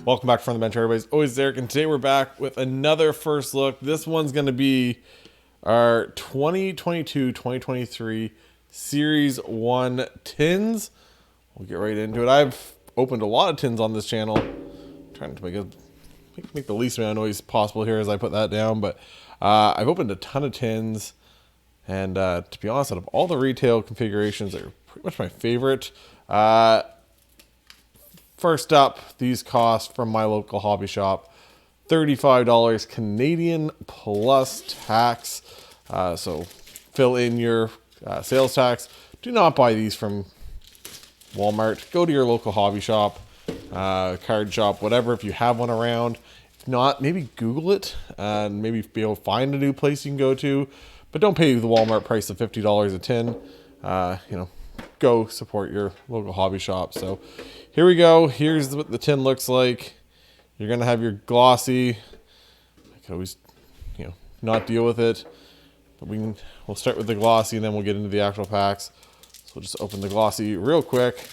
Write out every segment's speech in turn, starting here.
Welcome back from the bench, everybody. Always Derek, and today we're back with another first look. This one's going to be our 2022-2023 Series 1 tins. We'll get right into it. I've opened a lot of tins on this channel. I'm trying to make the least amount of noise possible here as I put that down, but I've opened a ton of tins, and to be honest, out of all the retail configurations, they're pretty much my favorite. First up, these cost from my local hobby shop $35 Canadian plus tax. So fill in your sales tax. Do not buy these from Walmart. Go to your local hobby shop, card shop, whatever, if you have one around. If not, maybe Google it and maybe be able to find a new place you can go to. But don't pay the Walmart price of $50 a tin. Go support your local hobby shop. So here we go. Here's what the tin looks like. You're gonna have your glossy. I can always, not deal with it. But we'll start with the glossy and then we'll get into the actual packs. So we'll just open the glossy real quick.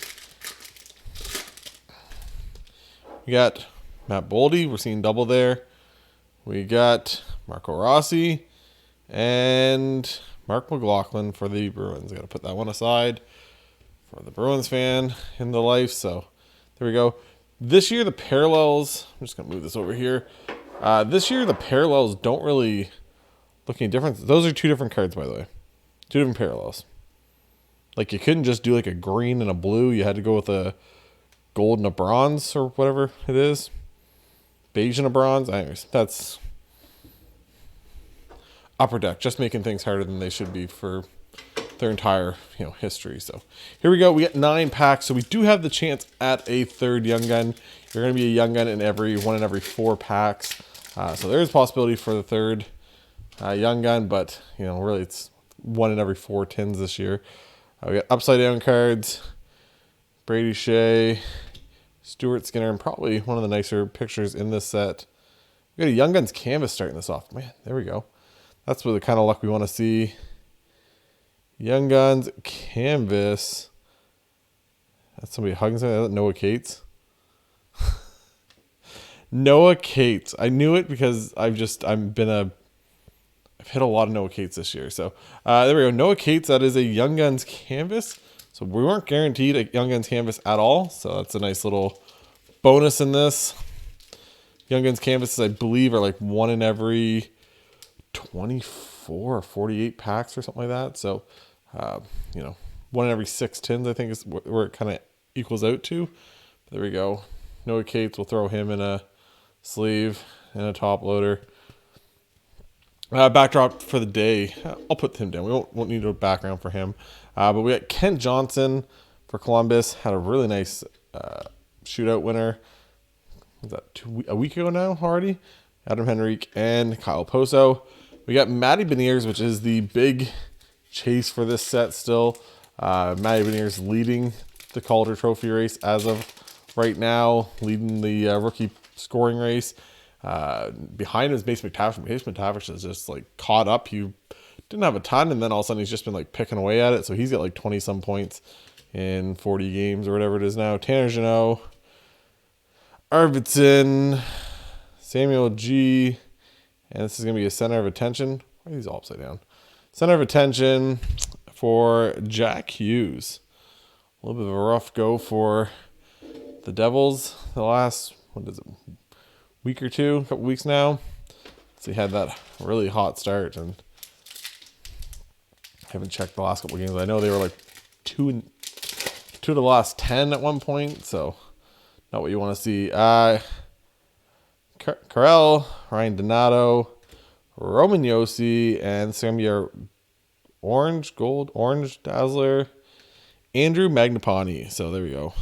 We got Matt Boldy. We're seeing double there. We got Marco Rossi and Mark McLaughlin for the Bruins. I gotta put that one aside for the Bruins fan in the life. So there we go. This year the parallels, I'm just gonna move this over here. This year the parallels don't really look any different. Those are two different cards, by the way. Two different parallels. Like, you couldn't just do like a green and a blue. You had to go with a gold and a bronze or whatever it is. Beige and a bronze. Anyways, that's Upper Deck, just making things harder than they should be for their entire history. So here we go. We get 9 packs, so we do have the chance at a third young gun. You're going to be a young gun in one in every 4 packs. So there is a possibility for the third young gun, but really it's 1 in every 4 tins this year. We got upside down cards, Brady Shea, Stuart Skinner, and probably one of the nicer pictures in this set. We got a young guns canvas starting this off. Man, there we go. That's the kind of luck we want to see. Young Guns canvas. That's somebody hugging somebody. That's Noah Cates. Noah Cates. I knew it because I've hit a lot of Noah Cates this year. So there we go. Noah Cates. That is a Young Guns canvas. So we weren't guaranteed a Young Guns canvas at all. So that's a nice little bonus in this. Young Guns canvases, I believe, are like 1 in every 24 or 48 packs or something like that. So 1 in every 6 tins, I think, is where it kind of equals out to. But there we go. Noah Cates, will throw him in a sleeve and a top loader. Backdrop for the day, I'll put him down. We won't need a background for him. But we got Kent Johnson for Columbus. Had a really nice shootout winner. Was that a week ago now already? Adam Henrique and Kyle Poso. We got Matty Beniers, which is the big chase for this set still. Matty Beniers leading the Calder Trophy race as of right now, leading the rookie scoring race. Behind him is Mason McTavish. Mason McTavish is just caught up. He didn't have a ton, and then all of a sudden he's just been picking away at it. So he's got 20-some points in 40 games or whatever it is now. Tanner Jeannot, Arvidsson, Samuel G. And this is going to be a center of attention. Why are these all upside down? Center of attention for Jack Hughes. A little bit of a rough go for the Devils the last, week or two, a couple weeks now. So he had that really hot start, and I haven't checked the last couple games. I know they were 2 of the last 10 at one point, so not what you want to see. Carell, Ryan Donato, Roman Yossi, and Samir Orange Dazzler, Andrew Magnapani. So there we go.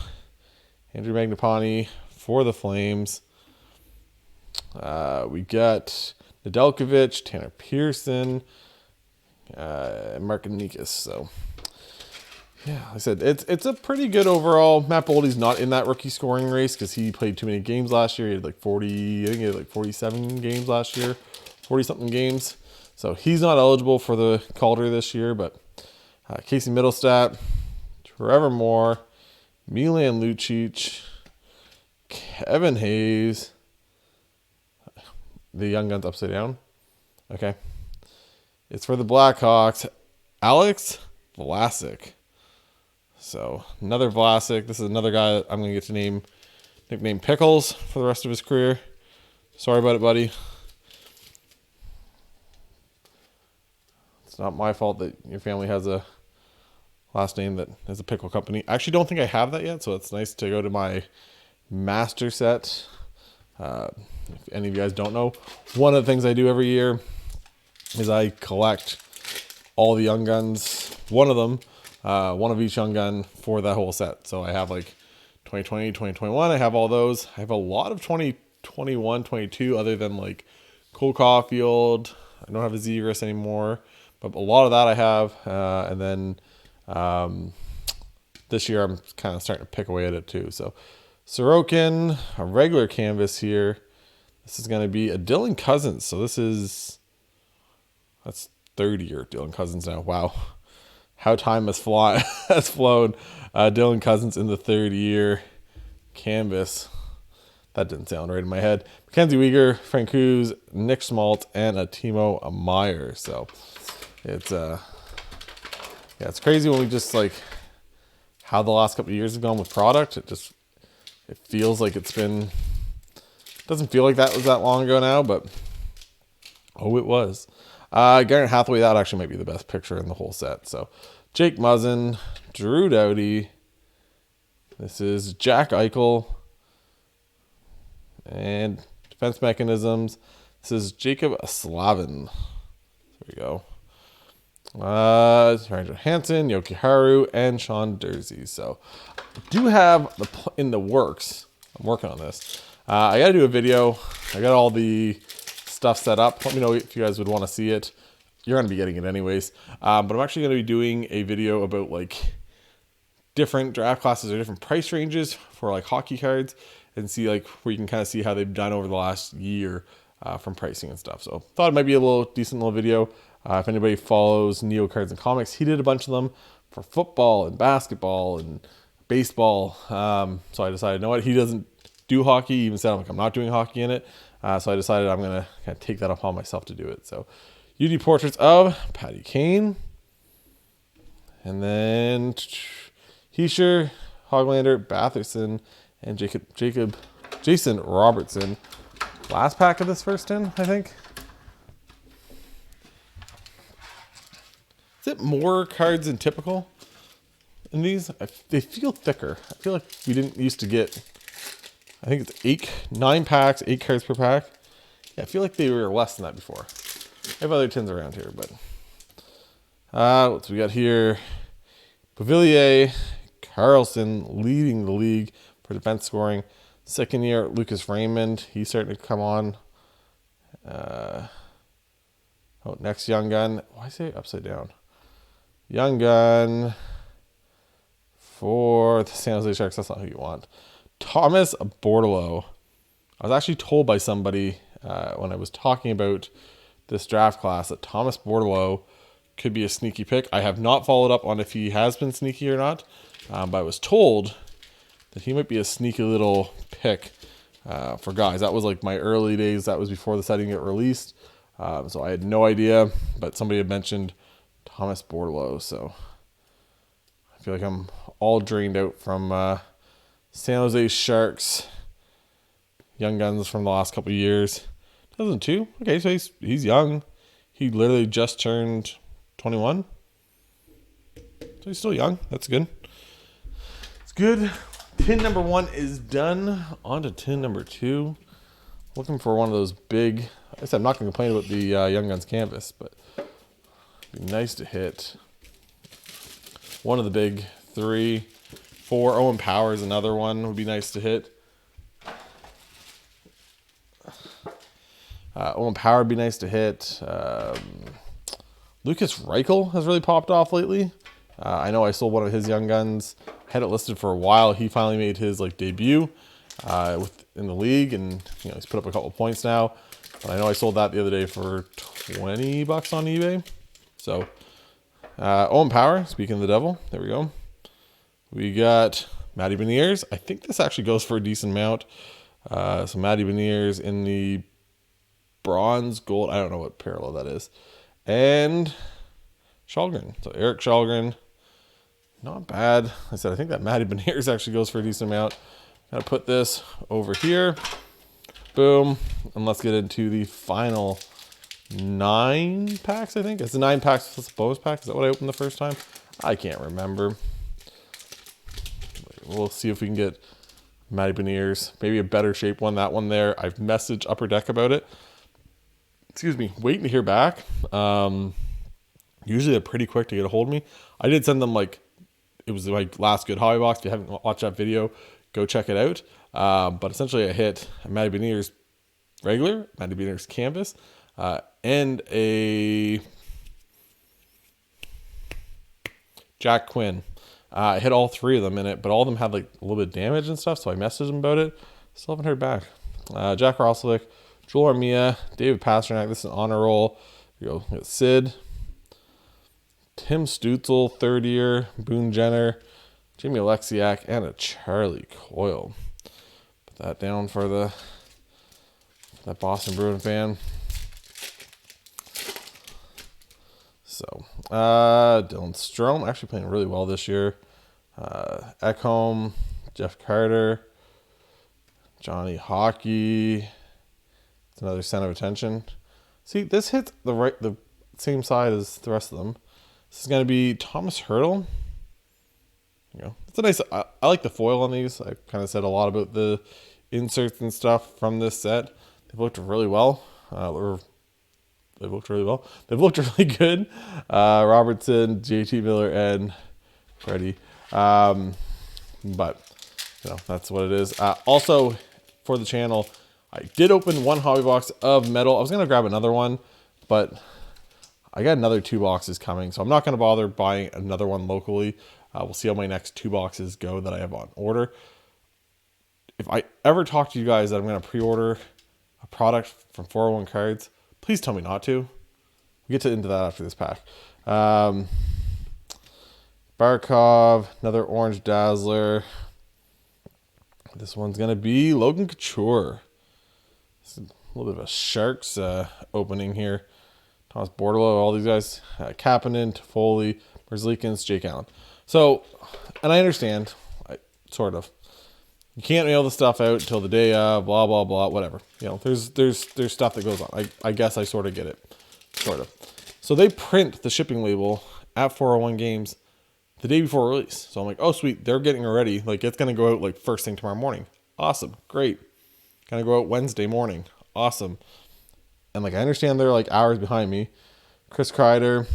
Andrew Magnapani for the Flames. We got Nedeljkovic, Tanner Pearson, Mark Nikas. So yeah, like I said, it's a pretty good overall. Matt Boldy's not in that rookie scoring race because he played too many games last year. He had 40, I think he had 47 games last year, 40-something games. So he's not eligible for the Calder this year, but Casey Middlestat, Trevor Moore, Milan Lucic, Kevin Hayes. The Young Guns upside down. Okay. It's for the Blackhawks. Alex Vlasic. So another Vlasic. This is another guy that I'm going to get to nickname Pickles for the rest of his career. Sorry about it, buddy. It's not my fault that your family has a last name that is a pickle company. I actually don't think I have that yet, so it's nice to go to my master set. If any of you guys don't know, one of the things I do every year is I collect all the Young Guns. One of them, one of each Young Gun for that whole set. So I have like 2020, 2021. I have all those. I have a lot of 2021, 22, other than like Cole Caulfield. I don't have a Zegras anymore, but a lot of that I have. And then this year I'm kind of starting to pick away at it too. So Sorokin, a regular canvas here. This is going to be a Dylan Cousins. So that's third year Dylan Cousins now. Wow. How time has flown. Dylan Cousins in the third year canvas. That didn't sound right in my head. Mackenzie Weegar, Frank Hughes, Nick Schmaltz, and a Timo Meyer. So it's it's crazy when we just like how the last couple of years have gone with product. It feels like doesn't feel like that was that long ago now, but it was. Garrett Hathaway, that actually might be the best picture in the whole set. So Jake Muzzin, Drew Doughty. This is Jack Eichel. And defense mechanisms. This is Jacob Slavin. There we go. Ryan Johansson, Yoki Haru, and Sean Dursey. So I do have in the works. I'm working on this. I got to do a video. I got all the stuff set up. Let me know if you guys would want to see it. You're going to be getting it anyways. But I'm actually going to be doing a video about like different draft classes or different price ranges for like hockey cards and see like where you can kind of see how they've done over the last year from pricing and stuff. So thought it might be a decent little video. If anybody follows Neo Cards and Comics, he did a bunch of them for football and basketball and baseball. So I decided, you know what, he doesn't do hockey. He even said, I'm not doing hockey in it. So I decided I'm going to kind of take that upon myself to do it. So UD portraits of Patty Kane. And then Heischer, Hoglander, Batherson, and Jason Robertson. Last pack of this first tin, I think. Is it more cards than typical in these? They feel thicker. I feel like we didn't used to get, I think it's 9 packs, 8 cards per pack. Yeah, I feel like they were less than that before. I have other tins around here, but what we got here? Pavillier, Carlson leading the league for defense scoring. Second year, Lucas Raymond. He's starting to come on. Next Young Gun. Why say it upside down? Young Gun for the San Jose Sharks. That's not who you want. Thomas Bordelot. I was actually told by somebody when I was talking about this draft class that Thomas Bordelot could be a sneaky pick. I have not followed up on if he has been sneaky or not, but I was told that he might be a sneaky little pick for guys. That was like my early days. That was before the setting get released. So I had no idea, but somebody had mentioned Thomas Bordelot. So I feel like I'm all drained out from San Jose Sharks Young Guns from the last couple of years. 2002. Okay, so he's young. He literally just turned 21. So he's still young. That's good. It's good. Tin number 1 is done. On to tin number 2. Looking for one of those big. I guess I'm not going to complain about the Young Guns canvas, but it'd be nice to hit one of the big 3, 4. Owen Powers, another one would be nice to hit. Owen Power would be nice to hit. Lucas Reichel has really popped off lately. I know I sold one of his Young Guns. I had it listed for a while. He finally made his debut in the league, and he's put up a couple points now. But I know I sold that the other day for $20 on eBay. So Owen Power, speaking of the devil, there we go. We got Matty Beniers. I think this actually goes for a decent amount. So Matty Beniers in the bronze, gold. I don't know what parallel that is. And Shalgren. So Eric Shalgren. Not bad. I said I think that Matty Beniers actually goes for a decent amount. Gotta put this over here. Boom. And let's get into the final 9 packs, I think. It's the 9 packs plus the bonus pack. Is that what I opened the first time? I can't remember. We'll see if we can get Matty Beniers. Maybe a better shape one. That one there. I've messaged Upper Deck about it. Excuse me. Waiting to hear back. Usually they're pretty quick to get a hold of me. I did send them like, it was my last good hobby box. If you haven't watched that video, go check it out. But essentially I hit a Matty Beniers regular, Matty Beniers canvas, and a Jack Quinn. I hit all 3 of them in it, but all of them had like a little bit of damage and stuff, so I messaged them about it. Still haven't heard back. Jack Roslovic, Joel Armia, David Pasternak. This is an honor roll. Here we go. Sid, Tim Stutzel, third year, Boone Jenner, Jimmy Alexiak, and a Charlie Coyle. Put that down for that Boston Bruin fan. So, Dylan Strome, actually playing really well this year. Ekholm, Jeff Carter, Johnny Hockey. It's another center of attention. See, this hits the same side as the rest of them. This is going to be Thomas Hertl. You know, it's a nice. I like the foil on these. I kind of said a lot about the inserts and stuff from this set. They've looked really well. They've looked really well. They've looked really good. Robertson, JT Miller, and Freddie. But you know, that's what it is. Also, for the channel, I did open 1 hobby box of metal. I was gonna grab another one, but I got another 2 boxes coming, so I'm not gonna bother buying another one locally. We'll see how my next 2 boxes go that I have on order. If I ever talk to you guys that I'm gonna pre-order a product from 401 Cards, please tell me not to. We'll get into that after this pack. Barkov, another Orange Dazzler. This one's going to be Logan Couture. This is a little bit of a Sharks opening here. Thomas Bordelot, all these guys. Kapanen, Toffoli, Merzlikins, Jake Allen. So, and I understand, sort of. You can't mail the stuff out until the day of, blah, blah, blah, whatever. You know, there's stuff that goes on. I guess I sort of get it. Sort of. So they print the shipping label at 401 Games the day before release. So I'm like, oh, sweet. They're getting it ready. Like, it's going to go out like first thing tomorrow morning. Awesome. Great. Going to go out Wednesday morning. Awesome. And like, I understand they're like hours behind me. Chris Kreider.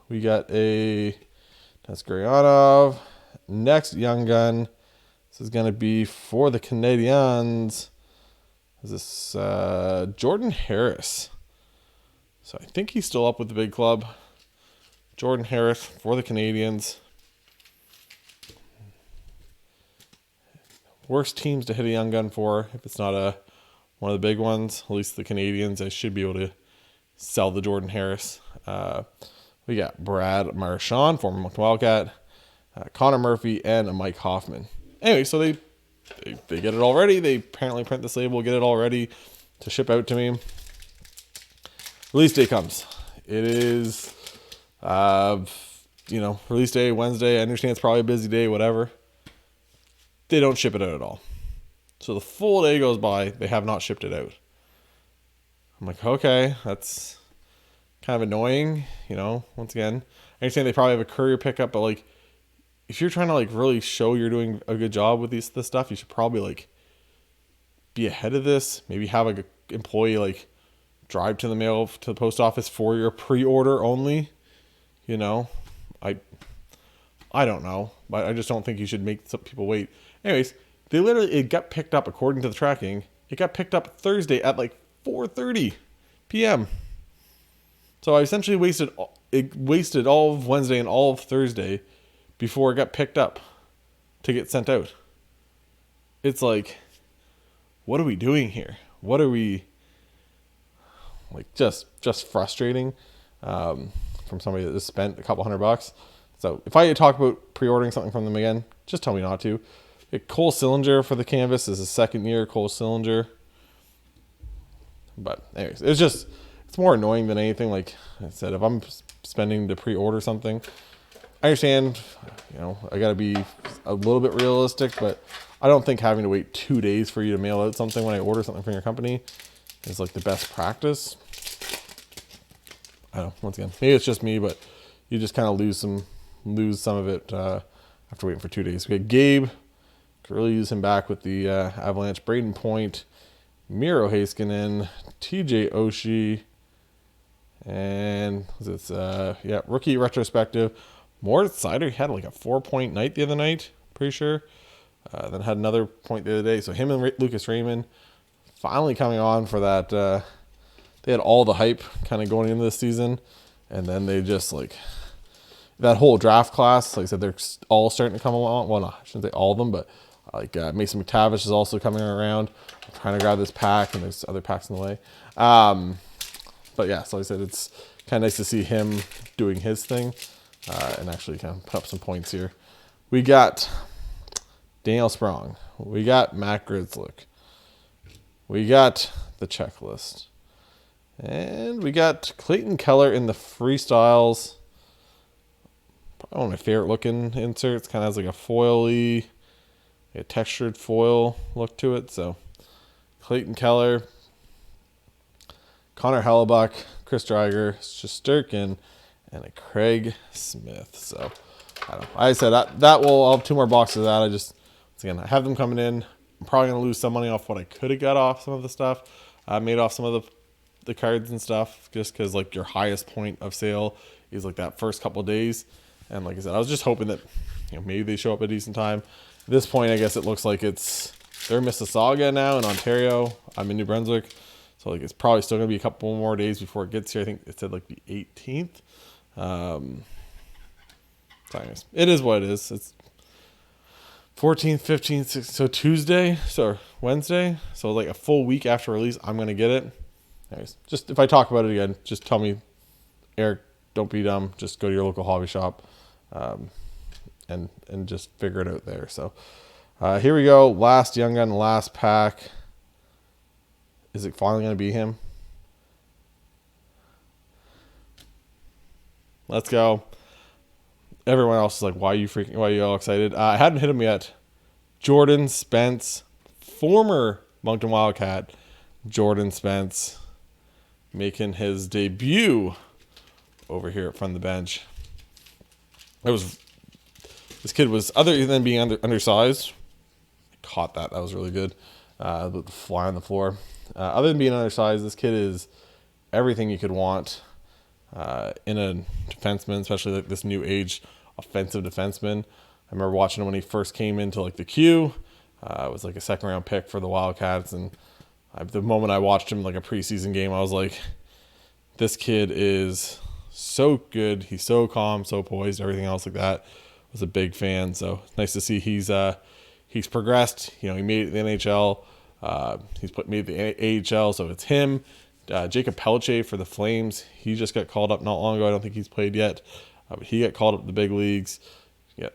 We got a Nesguryanov. Next Young Gun. This is going to be for the Canadiens. Is this Jordan Harris? So I think he's still up with the big club. Jordan Harris for the Canadiens. Worst teams to hit a Young Gun for, if it's not one of the big ones. At least the Canadiens, I should be able to sell the Jordan Harris. We got Brad Marchand, former Wildcat, Connor Murphy, and a Mike Hoffman. Anyway, so they get it all ready. They apparently print this label, get it all ready to ship out to me. Release day comes. It is, release day, Wednesday. I understand it's probably a busy day, whatever. They don't ship it out at all. So the full day goes by. They have not shipped it out. I'm like, okay, that's kind of annoying. Once again, I understand they probably have a courier pickup, but like, if you're trying to like really show you're doing a good job with this stuff, you should probably like be ahead of this. Maybe have an employee like drive to the mail to the post office for your pre-order only. I don't know, but I just don't think you should make some people wait. Anyways, it got picked up according to the tracking. It got picked up Thursday at like 4:30 p.m. So I essentially wasted all of Wednesday and all of Thursday before it got picked up to get sent out. It's like, what are we doing here? What are we like? Just frustrating from somebody that just spent a couple $100. So if I talk about pre-ordering something from them again, just tell me not to. Cole Sillinger for the canvas. This is his second year, Cole Sillinger. But anyways, it's more annoying than anything. Like I said, if I'm spending to pre-order something, I understand, I got to be a little bit realistic, but I don't think having to wait 2 days for you to mail out something when I order something from your company is like the best practice. I don't know, once again, maybe it's just me, but you just kind of lose some of it after waiting for 2 days. We got Gabe, could really use him back with the Avalanche. Braden Point, Miro Heiskanen, TJ Oshie, and rookie retrospective. Moritz Seider had like a 4-point night the other night, pretty sure. Then had another point the other day. So him and Lucas Raymond finally coming on for that. They had all the hype kind of going into this season, and then they just like that whole draft class. Like I said, they're all starting to come along. Well, no, I shouldn't say all of them, but like Mason McTavish is also coming around. I'm trying to grab this pack, and there's other packs in the way. But yeah, so like I said, it's kind of nice to see him doing his thing and actually kind of put up some points here. We got Daniel Sprong. We got Matt Grizzlick. We got the checklist. And we got Clayton Keller in the freestyles. Probably one of my favorite looking inserts. Kind of has like a foily, a textured foil look to it. So Clayton Keller, Connor Hellebuck, Chris Driger, Shesterkin, and a Craig Smith. So I don't know. I said I'll have 2 more boxes of that. I have them coming in. I'm probably going to lose some money off what I could have got off some of the stuff. I made off some of the cards and stuff just because like your highest point of sale is like that first couple of days. And like I said, I was just hoping that maybe they show up at a decent time. At this point, I guess it looks like they're Mississauga now in Ontario. I'm in New Brunswick. So like it's probably still going to be a couple more days before it gets here. I think it said like the 18th. So anyways, it is what it is. It's 14th, 15th, 16th, so Tuesday, so Wednesday. So like a full week after release, I'm going to get it. Anyways, just if I talk about it again, just tell me, Eric, don't be dumb. Just go to your local hobby shop and just figure it out there. So here we go. Last Young Gun, last pack. Is it finally going to be him? Let's go. Everyone else is like, why are you all excited? I hadn't hit him yet. Jordan Spence, former Moncton Wildcat. Jordan Spence making his debut over here at From the Bench. This kid was, other than being undersized, I caught that. That was really good. Fly on the floor. Other than being undersized, this kid is everything you could want in a defenseman, especially like this new age offensive defenseman. I remember watching him when he first came into like the queue. It was like a 2nd round pick for the Wildcats, and the moment I watched him like a preseason game, I was like, this kid is so good. He's so calm, so poised, everything else like that. I was a big fan. So it's nice to see he's progressed. He made it to the NHL. Made the AHL. So it's him. Jacob Pelche for the Flames. He just got called up not long ago. I don't think he's played yet. But he got called up to the big leagues. Yeah,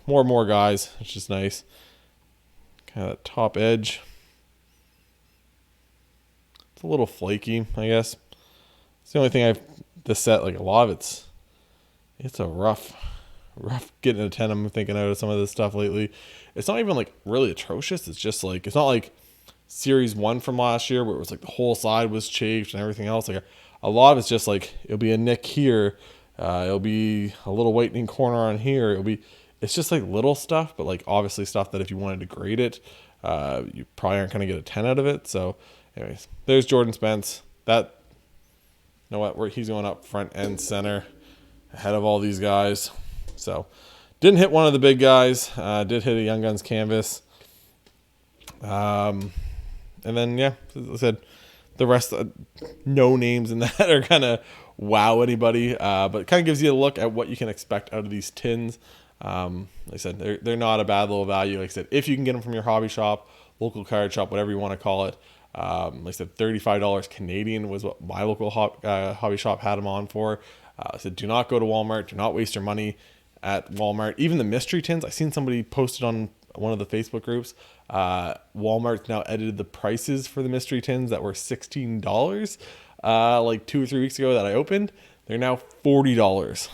more and more guys. It's just nice. Kind of that top edge. It's a little flaky, I guess. It's the only thing this set, like a lot of it's a rough getting a 10. I'm thinking out of some of this stuff lately. It's not even like really atrocious. It's just like, it's not like Series 1 from last year where it was like the whole side was chafed and everything else. Like a lot of it's just like, it'll be a nick here. It'll be a little whitening corner on here. It's just like little stuff, but like obviously stuff that if you wanted to grade it, you probably aren't going to get a 10 out of it. So anyways, there's Jordan Spence. He's going up front and center ahead of all these guys. So didn't hit one of the big guys. Did hit a Young Guns canvas. And then, yeah, as I said, the rest, no names in that are kind of wow anybody. But it kind of gives you a look at what you can expect out of these tins. Like I said, they're not a bad little value. Like I said, if you can get them from your hobby shop, local card shop, whatever you want to call it. Like I said, $35 Canadian was what my local hobby shop had them on for. I said, do not go to Walmart. Do not waste your money at Walmart. Even the mystery tins, I seen somebody posted on one of the Facebook groups. Walmart's now edited the prices for the mystery tins that were $16 like 2 or 3 weeks ago that I opened. They're now $40. $40.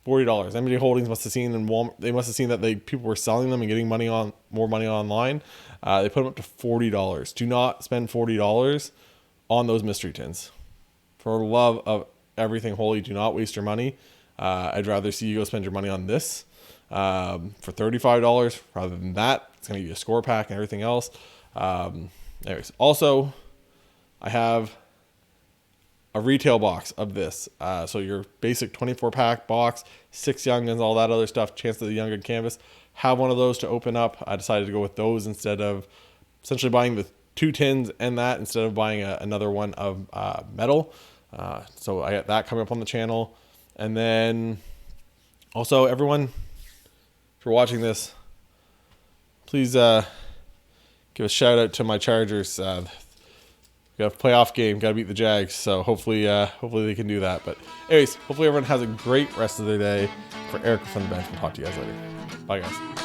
MJ Holdings must have seen, and Walmart, they must have seen that people were selling them and getting more money online. They put them up to $40. Do not spend $40 on those mystery tins. For love of everything holy, do not waste your money. I'd rather see you go spend your money on this for $35 rather than that. It's going to give you a score pack and everything else. Anyways, also, I have a retail box of this. So your basic 24-pack box, 6 Young Guns, all that other stuff, Chance of the Young Gun canvas. Have one of those to open up. I decided to go with those instead of essentially buying the 2 tins and that instead of buying another one of metal. So I got that coming up on the channel. And then also, everyone, if you're watching this, please give a shout out to my Chargers. We got a playoff game, got to beat the Jags, so hopefully they can do that. But anyways, hopefully everyone has a great rest of their day. For Eric from the bench, we'll talk to you guys later. Bye, guys.